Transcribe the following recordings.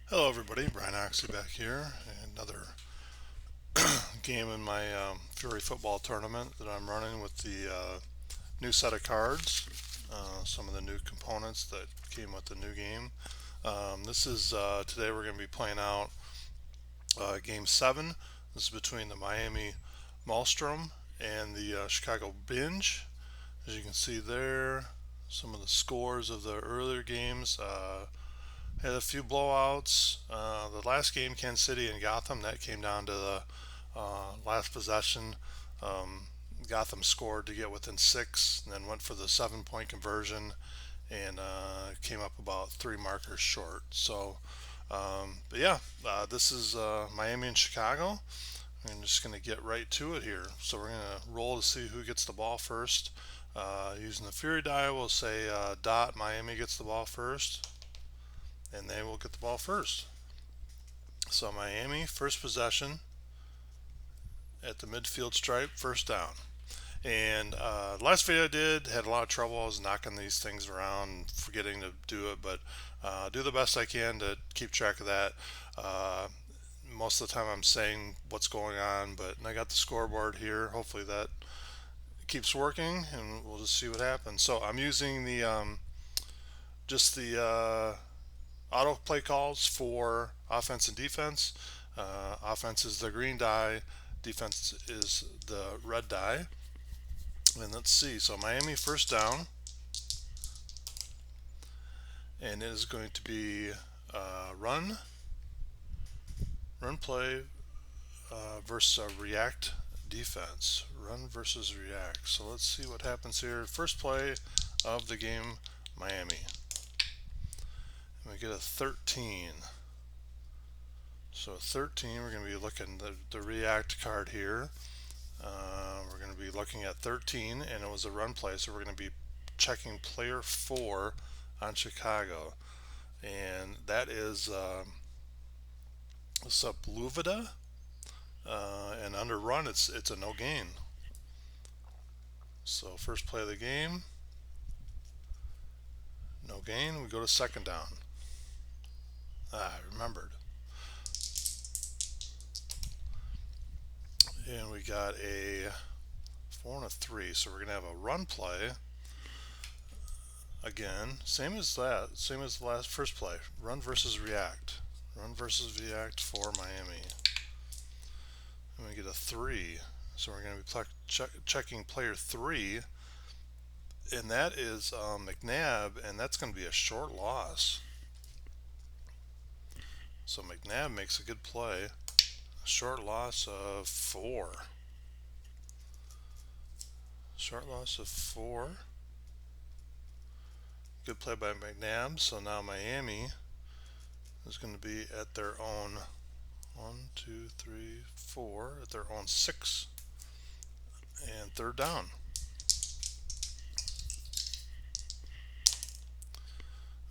Hello, everybody. Brian Oxley back here. Another game in my Fury football tournament that I'm running with the new set of cards. Some of the new components that came with the new game. This is today we're going to be playing out Game 7. This is between the Miami Maelstrom and the Chicago Binge. As you can see there, some of the scores of the earlier games. Had a few blowouts. The last game, Kansas City and Gotham, that came down to the last possession. Um, Gotham scored to get within six, and then went for the 7 point conversion, and came up about three markers short. But yeah, this is Miami and Chicago. I'm just going to get right to it here. So we're going to roll to see who gets the ball first. Using the Fury die, we'll say dot Miami gets the ball first, and they will get the ball first. So Miami, first possession at the midfield stripe, first down. And last video I did had a lot of trouble. I was knocking these things around, forgetting to do it, but do the best I can to keep track of that. Uh, Most of the time I'm saying what's going on, but I got the scoreboard here. Hopefully that keeps working, and we'll just see what happens. So I'm using the just the auto play calls for offense and defense. Offense is the green die, defense is the red die. And let's see. So Miami first down, and it is going to be run, run play versus react defense. Run versus react. So let's see what happens here. First play of the game, Miami. And we get a 13. So 13, we're going to be looking at the react card here. We're going to be looking at 13, and it was a run play, so we're going to be checking player 4 on Chicago, and that is Subluvida, and under run it's a no gain. So first play of the game, no gain. We go to second down. I remembered. And we got a 4 and a 3, so we're going to have a run play again, same as the last first play. Run versus react. Run versus react for Miami. And we get a 3, so we're going to be checking player 3, and that is McNabb, and that's going to be a short loss. So McNabb makes a good play. A short loss of 4. Short loss of 4. Good play by McNabb. So now Miami is going to be at their own 1, 2, 3, 4, at their own 6, and third down.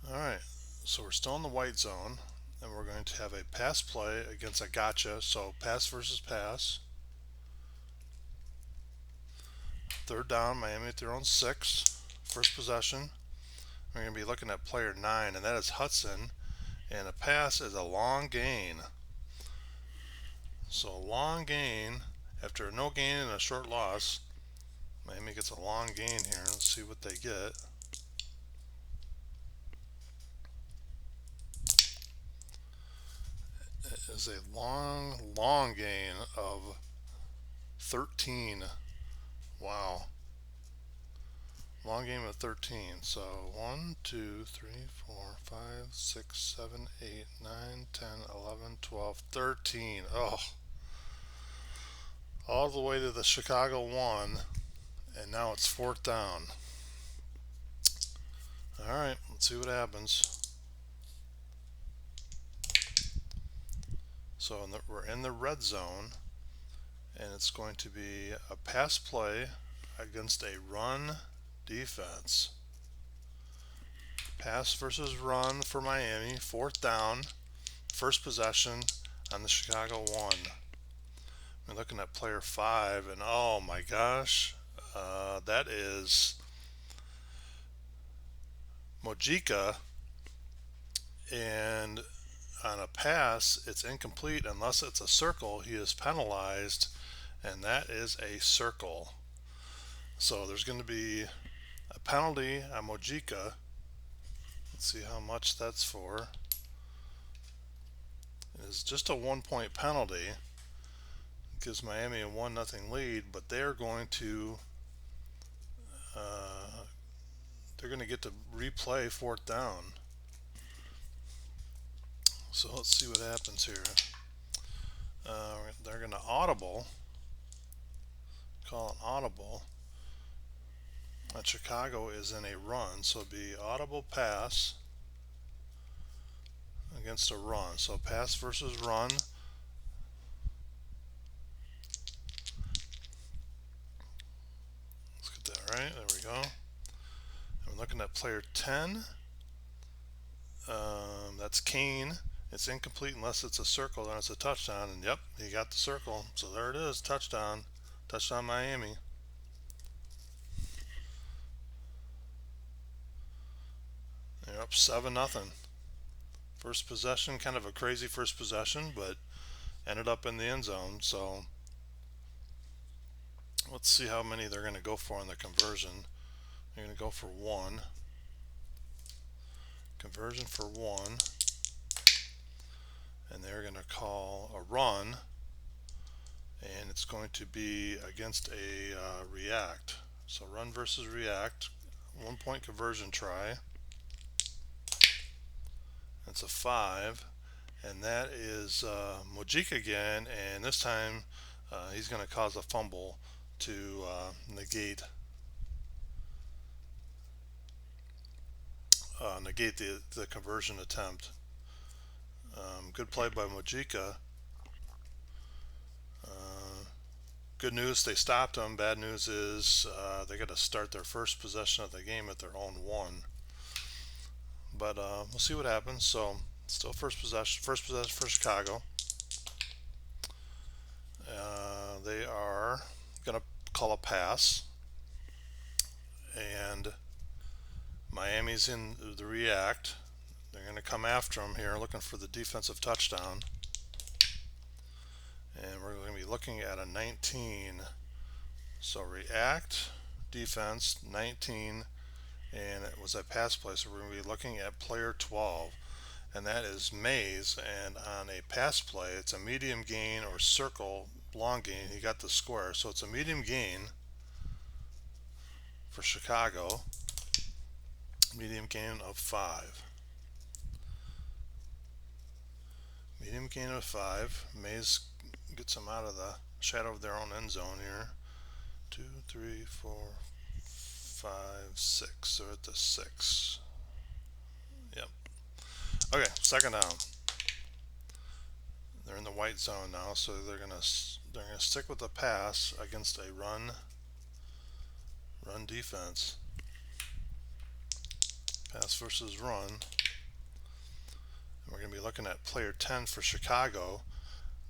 All right, so we're still in the white zone, and we're going to have a pass play against a gotcha. So pass versus pass. Third down, Miami at their own 6. First possession. We're going to be looking at player 9, and that is Hudson. And a pass is a long gain. So a long gain after a no gain and a short loss. Miami gets a long gain here. Let's see what they get. It is a long gain of 13. Wow. Long game of 13. So 1, 2, 3, 4, 5, 6, 7, 8, 9, 10, 11, 12, 13. Oh. All the way to the Chicago 1, and now it's fourth down. Alright, let's see what happens. So we're in the red zone, and it's going to be a pass play against a run defense. Pass versus run for Miami, fourth down, first possession on the Chicago 1. We're looking at player 5, and oh my gosh, that is Mojica, and on a pass, it's incomplete unless it's a circle. He is penalized, and that is a circle. So there's going to be a penalty on Mojica. Let's see how much that's for. It's just a 1 point penalty. It gives Miami a 1-0 lead, but they're going to get to replay fourth down. So let's see what happens here. They're going to call an audible. And Chicago is in a run, so it'd be audible pass against a run. So pass versus run. Let's get that right. There we go. And we're looking at player 10. That's Kane. It's incomplete unless it's a circle, then it's a touchdown. And yep, he got the circle. So there it is, touchdown. Touchdown Miami. They're up 7-0. First possession, kind of a crazy first possession, but ended up in the end zone. So let's see how many they're going to go for on the conversion. They're going to go for 1. Conversion for 1. And they're going to call a run. And it's going to be against a react. So run versus react. 1 point conversion try. It's a 5. And that is Mojica again. And this time he's going to cause a fumble to negate the conversion attempt. Good play by Mojica. Good news, they stopped him. Bad news is they got to start their first possession of the game at their own 1. But we'll see what happens. So still first possession for Chicago. They are going to call a pass, and Miami's in the react. They're going to come after him here, looking for the defensive touchdown. And we're going to be looking at a 19. So react, defense, 19, and it was a pass play. So we're going to be looking at player 12, and that is Mays. And on a pass play, it's a medium gain or circle, long gain. He got the square. So it's a medium gain for Chicago. Medium gain of 5. Medium gain of 5. Mays gets them out of the shadow of their own end zone here. 2, 3, 4, 5, 6. They're at the 6. Yep. Okay, second down. They're in the white zone now, so they're gonna stick with the pass against a run defense. Pass versus run. And we're going to be looking at player 10 for Chicago.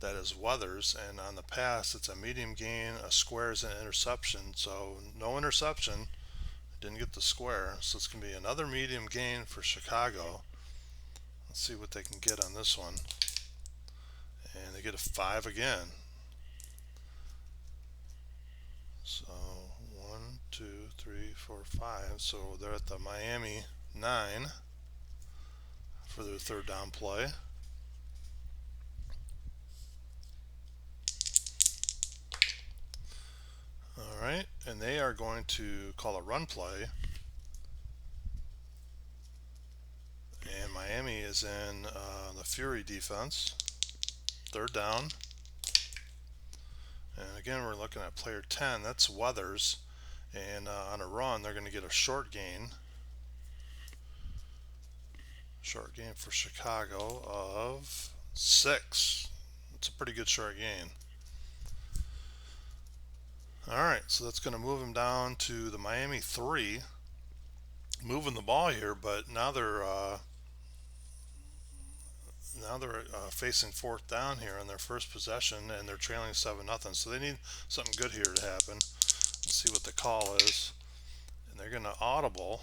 That is Weathers, and on the pass it's a medium gain, a square is an interception. So no interception, didn't get the square. So it's going to be another medium gain for Chicago. Let's see what they can get on this one. And they get a 5 again. So 1, 2, 3, 4, 5. So they're at the Miami 9 for their third down play. Alright, and they are going to call a run play. And Miami is in the Fury defense. Third down. And again, we're looking at player 10. That's Weathers. And on a run, they're going to get a short gain. Short gain for Chicago of 6. It's a pretty good short gain. Alright, so that's going to move them down to the Miami 3. Moving the ball here, but now they're facing fourth down here on their first possession, and they're trailing 7-0. So they need something good here to happen. Let's see what the call is. And they're going to audible.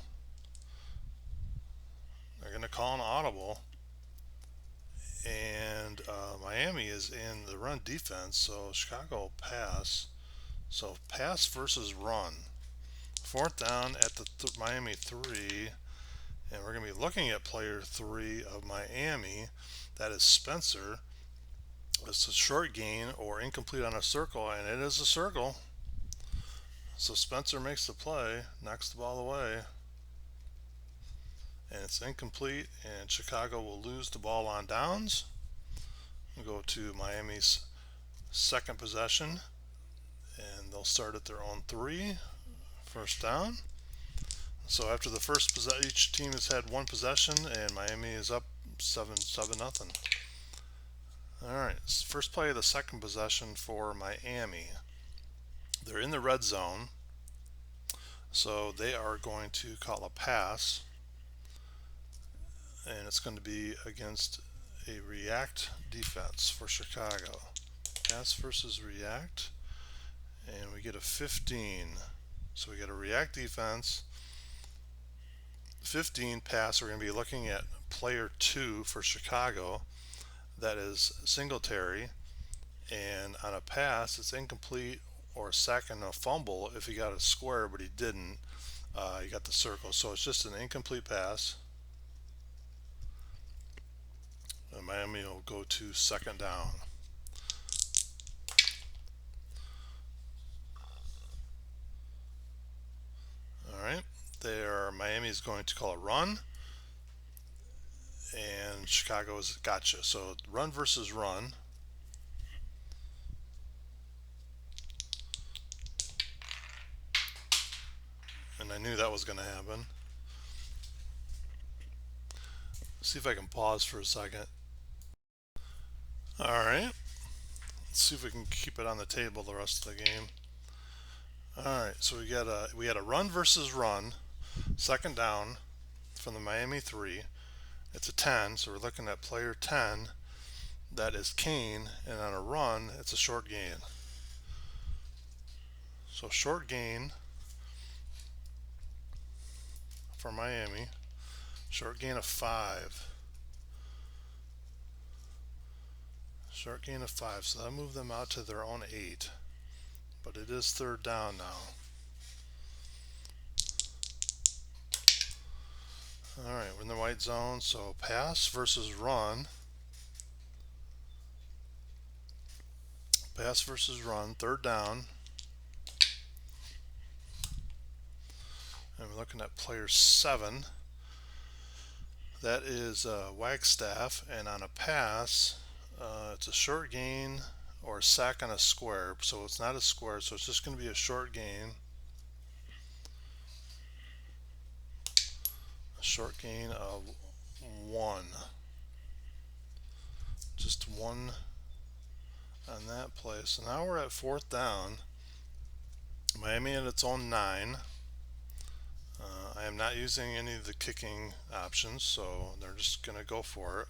They're going to call an audible. Miami is in the run defense, so Chicago pass. So pass versus run. Fourth down at the Miami 3, and we're going to be looking at player 3 of Miami. That is Spencer. It's a short gain or incomplete on a circle, and it is a circle. So Spencer makes the play, knocks the ball away, and it's incomplete, and Chicago will lose the ball on downs. We'll go to Miami's second possession, and they'll start at their own 3, first down. So after the first possession, each team has had one possession, and Miami is up 7-0. All right, first play of the second possession for Miami. They're in the red zone, so they are going to call a pass, and it's going to be against a react defense for Chicago. Pass versus react, and we get a 15. So we get a react defense, 15 pass. We're going to be looking at player 2 for Chicago. That is Singletary, and on a pass it's incomplete or a sack and a fumble. If he got a square but he didn't, he got the circle, so it's just an incomplete pass, and Miami will go to second down. Alright, Miami is going to call a run, and Chicago is gotcha. So run versus run. And I knew that was going to happen. See if I can pause for a second. Alright, let's see if we can keep it on the table the rest of the game. Alright, so we had a run versus run, second down from the Miami 3. It's a 10, so we're looking at player 10. That is Kane, and on a run, it's a short gain. So short gain for Miami, short gain of 5. Short gain of 5, so that'll move them out to their own 8. But it is third down now. Alright, we're in the white zone, so pass versus run. Pass versus run, third down. And we're looking at player 7. That is Wagstaff, and on a pass, it's a short gain or a sack on a square. So it's not a square, so it's just going to be a short gain. A short gain of 1. Just 1 on that play. So now we're at fourth down. Miami at its own 9. I am not using any of the kicking options, so they're just going to go for it.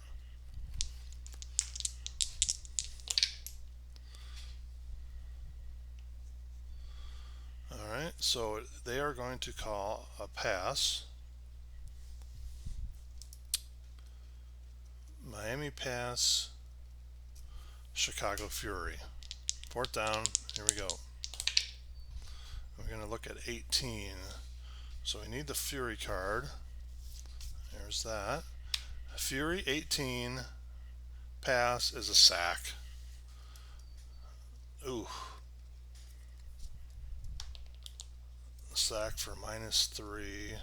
Alright, so they are going to call a pass. Miami pass, Chicago Fury. Fourth down, here we go. We're going to look at 18. So we need the Fury card. There's that. Fury 18, pass is a sack. Ooh. Sack for -3.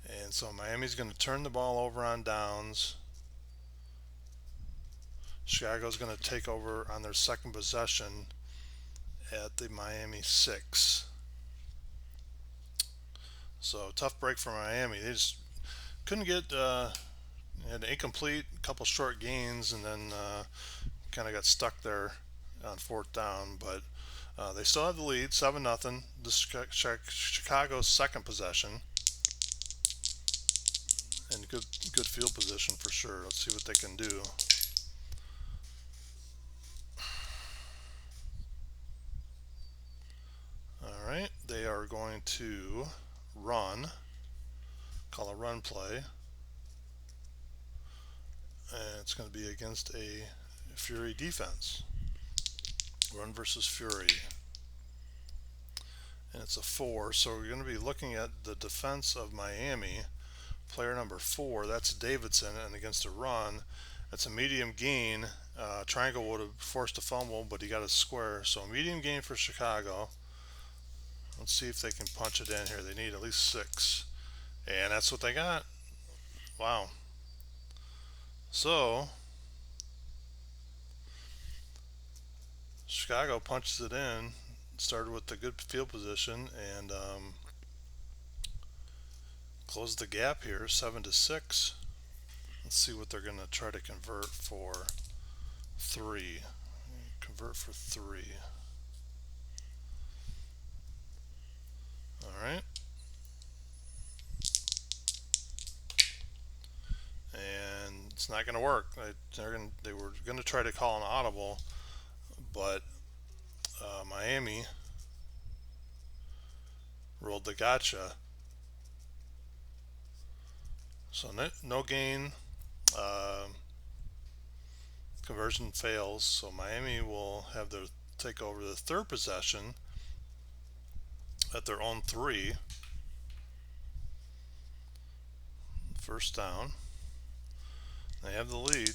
And so Miami's going to turn the ball over on downs. Chicago's going to take over on their second possession at the Miami 6. So tough break for Miami. They just couldn't get had an incomplete, couple short gains, and then kind of got stuck there on fourth down. But they still have the lead, 7-0. This Chicago's second possession, and good field position for sure. Let's see what they can do. All right, they are going to run, call a run play. and it's going to be against a Fury defense. Run versus Fury. And it's a 4, so we're going to be looking at the defense of Miami. Player number 4, that's Davidson, and against a run, it's a medium gain. Triangle would have forced a fumble, but he got a square, so a medium gain for Chicago. Let's see if they can punch it in here. They need at least 6, and that's what they got. Wow. So Chicago punches it in, started with the good field position, and closed the gap here, 7-6. Let's see what they're going to try to convert for 3. Convert for 3. All right. And it's not going to work. They were going to try to call an audible, but Miami rolled the gotcha. So no gain. Conversion fails. So Miami will have their take over the third possession at their own 3. First down. They have the lead.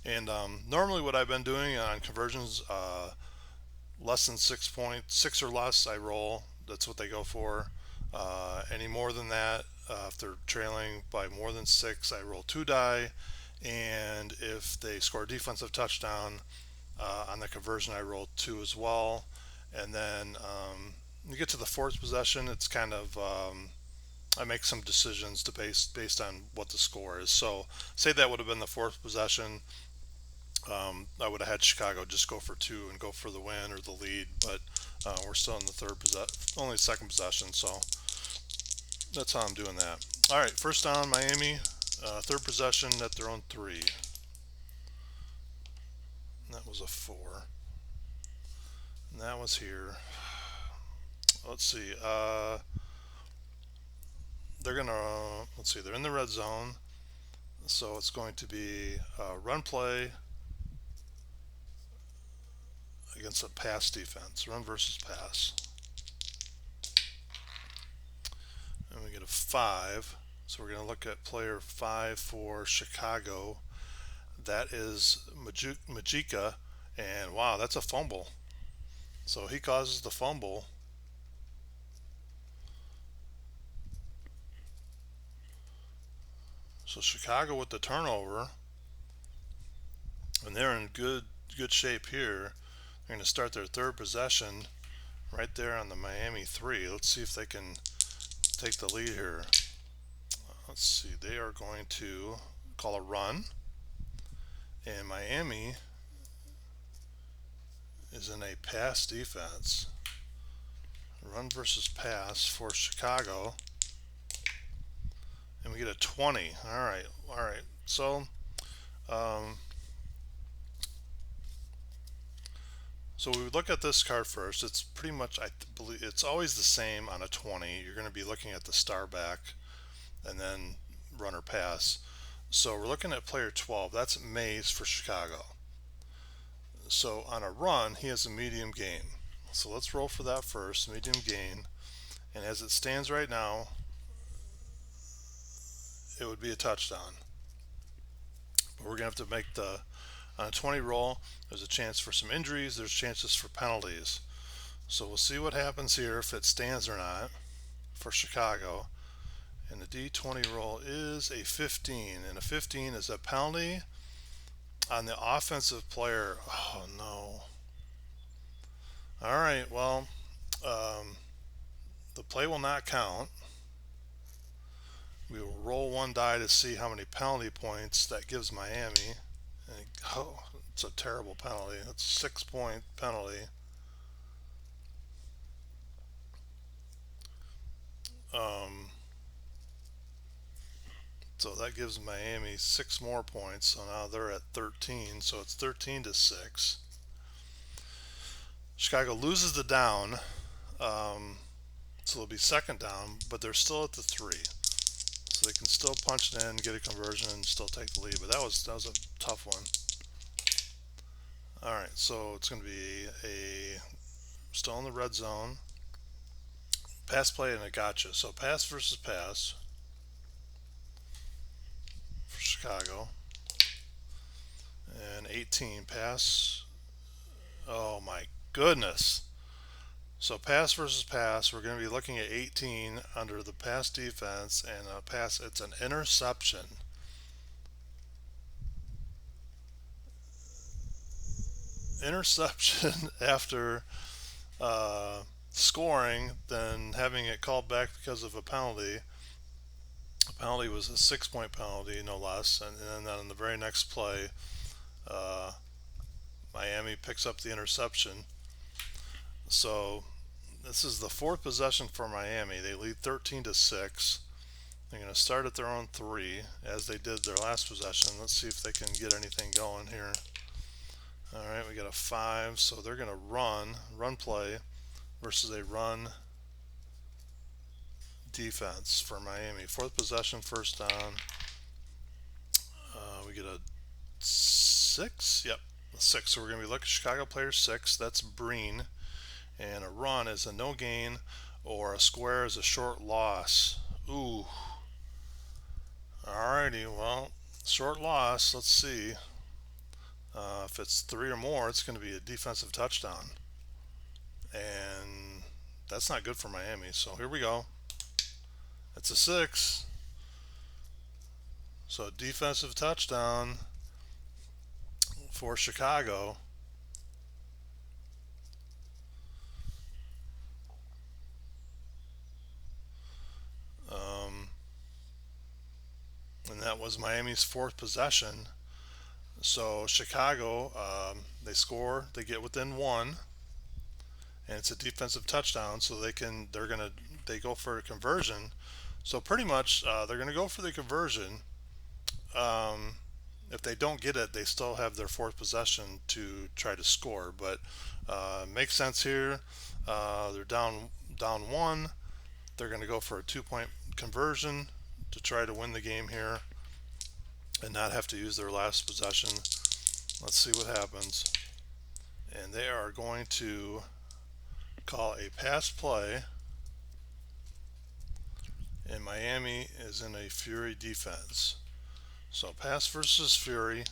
And normally what I've been doing on conversions, less than 6 points, 6 or less, I roll. That's what they go for. Any more than that, if they're trailing by more than 6, I roll 2 die. And if they score a defensive touchdown on the conversion, I roll 2 as well. And then you get to the fourth possession, it's kind of I make some decisions based on what the score is. So say that would have been the fourth possession. I would have had Chicago just go for 2 and go for the win or the lead, but we're still in the only second possession, so that's how I'm doing that. All right, first down, Miami, third possession at their own 3. And that was a 4. And that was here. Let's see. They're in the red zone, so it's going to be a run play against a pass defense, run versus pass. And we get a 5. So we're going to look at player 5 for Chicago. That is Majika, and wow, that's a fumble. So he causes the fumble. So Chicago with the turnover, and they're in good shape here. They're going to start their third possession right there on the Miami 3. Let's see if they can take the lead here. Let's see. They are going to call a run, and Miami is in a pass defense. Run versus pass for Chicago, and we get a 20. All right. So So we would look at this card first. It's pretty much, I believe, it's always the same on a 20. You're going to be looking at the star back and then runner pass. So we're looking at player 12. That's Mays for Chicago. So on a run, he has a medium gain. So let's roll for that first, medium gain. And as it stands right now, it would be a touchdown. But we're going to have to make on a 20 roll, there's a chance for some injuries, there's chances for penalties. So we'll see what happens here, if it stands or not for Chicago. And the D20 roll is a 15, and a 15 is a penalty on the offensive player. Oh no. All right, well, the play will not count. We will roll 1 die to see how many penalty points that gives Miami. And, it's a terrible penalty. It's a 6-point penalty. So that gives Miami 6 more points. So now they're at 13. So it's 13-6. Chicago loses the down. So it'll be second down, but they're still at the 3. So so they can still punch it in, get a conversion, and still take the lead. But that was a tough one. All right, so it's going to be a still in the red zone, pass play and a gotcha. So pass versus pass for Chicago, and 18 pass. Oh my goodness! So pass versus pass, we're going to be looking at 18 under the pass defense, and a pass. It's an interception. Interception after uh, scoring, then having it called back because of a penalty. The penalty was a 6 point penalty, no less. And then on the very next play, uh, Miami picks up the interception. So this is the fourth possession for Miami. They lead 13-6. They're going to start at their own 3, as they did their last possession. Let's see if they can get anything going here. All right, we got a 5, so they're going to run play versus a run defense for Miami. Fourth possession, first down. We get a 6. Yep, a 6. So we're going to be looking at Chicago player 6. That's Breen. And a run is a no gain, or a square is a short loss. Ooh. Alrighty, well, short loss. Let's see. If it's 3 or more, it's going to be a defensive touchdown. And that's not good for Miami. So here we go. It's a 6. So defensive touchdown for Chicago. And that was Miami's fourth possession. So Chicago, they score, they get within 1, and it's a defensive touchdown. So they go for a conversion. So pretty much they're gonna go for the conversion. If they don't get it, they still have their fourth possession to try to score. But makes sense here. They're down 1. They're going to go for a 2-point conversion to try to win the game here and not have to use their last possession. Let's see what happens. And they are going to call a pass play, and Miami is in a Fury defense. So pass versus Fury,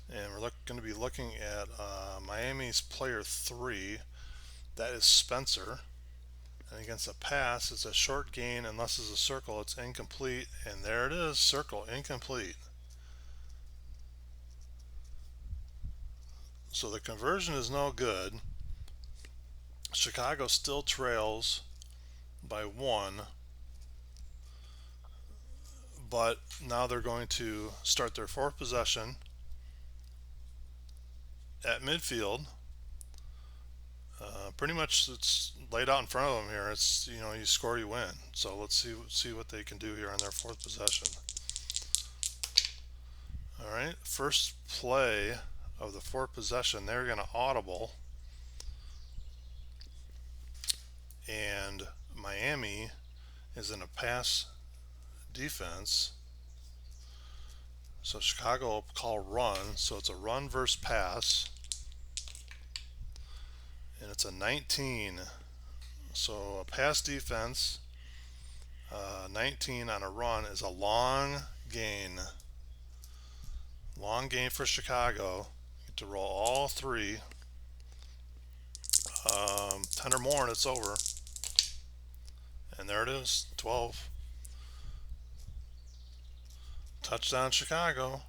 and we're going to be looking at Miami's player 3. That is Spencer. And against a pass, it's a short gain. Unless it's a circle, it's incomplete. And there it is, circle, incomplete. So the conversion is no good. Chicago still trails by 1. But now they're going to start their fourth possession at midfield. Pretty much it's laid out in front of them here. It's, you score, you win. So let's see what they can do here on their fourth possession. All right, first play of the fourth possession, they're going to audible, and Miami is in a pass defense. So Chicago will call run. So it's a run versus pass. And it's a 19. So a pass defense, 19 on a run is a long gain. Long gain for Chicago. You get to roll all 3. 10 or more and it's over. And there it is, 12. Touchdown Chicago.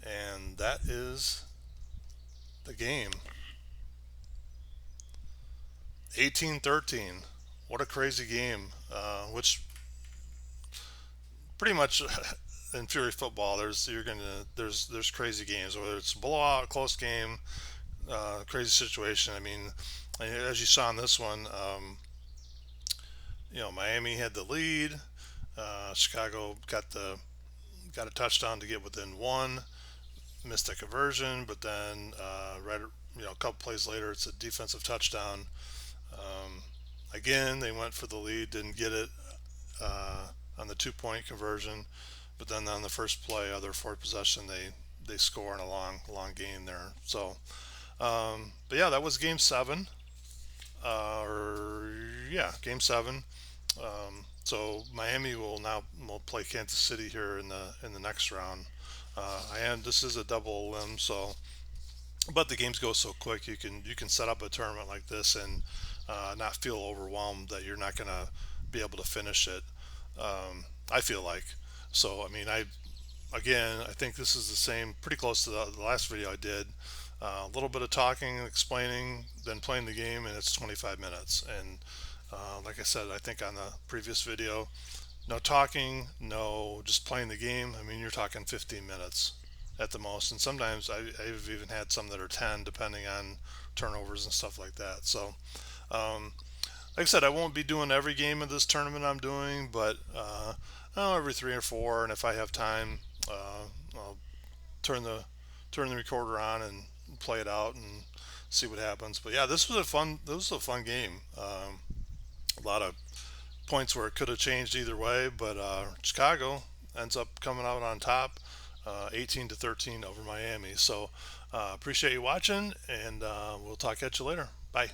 And that is the game. 18-13. What a crazy game. Which pretty much in Fury football, there's crazy games, whether it's a blowout, close game, crazy situation. I mean, as you saw in this one, Miami had the lead. Chicago got a touchdown to get within 1, missed a conversion, but then a couple plays later, it's a defensive touchdown. Again, they went for the lead, didn't get it on the 2 point conversion, but then on the first play of their fourth possession, they score in a long game there. So, but yeah, that was game seven. Or yeah, game seven. So Miami will play Kansas City here in the next round. And this is a double limb, so but the games go so quick. You can set up a tournament like this and not feel overwhelmed that you're not gonna be able to finish it. I feel like so. I mean, I think this is the same, pretty close to the last video I did. A little bit of talking and explaining, then playing the game, and it's 25 minutes. And like I said, I think on the previous video, no talking, no just playing the game. I mean, you're talking 15 minutes at the most, and sometimes I've even had some that are 10, depending on turnovers and stuff like that. So, um, like I said, I won't be doing every game of this tournament I'm doing, but every three or four, and if I have time, I'll turn the turn the recorder on and play it out and see what happens. But yeah, this was a fun game. A lot of points where it could have changed either way, but Chicago ends up coming out on top, 18 to 13 over Miami. So appreciate you watching, and we'll talk at you later. Bye.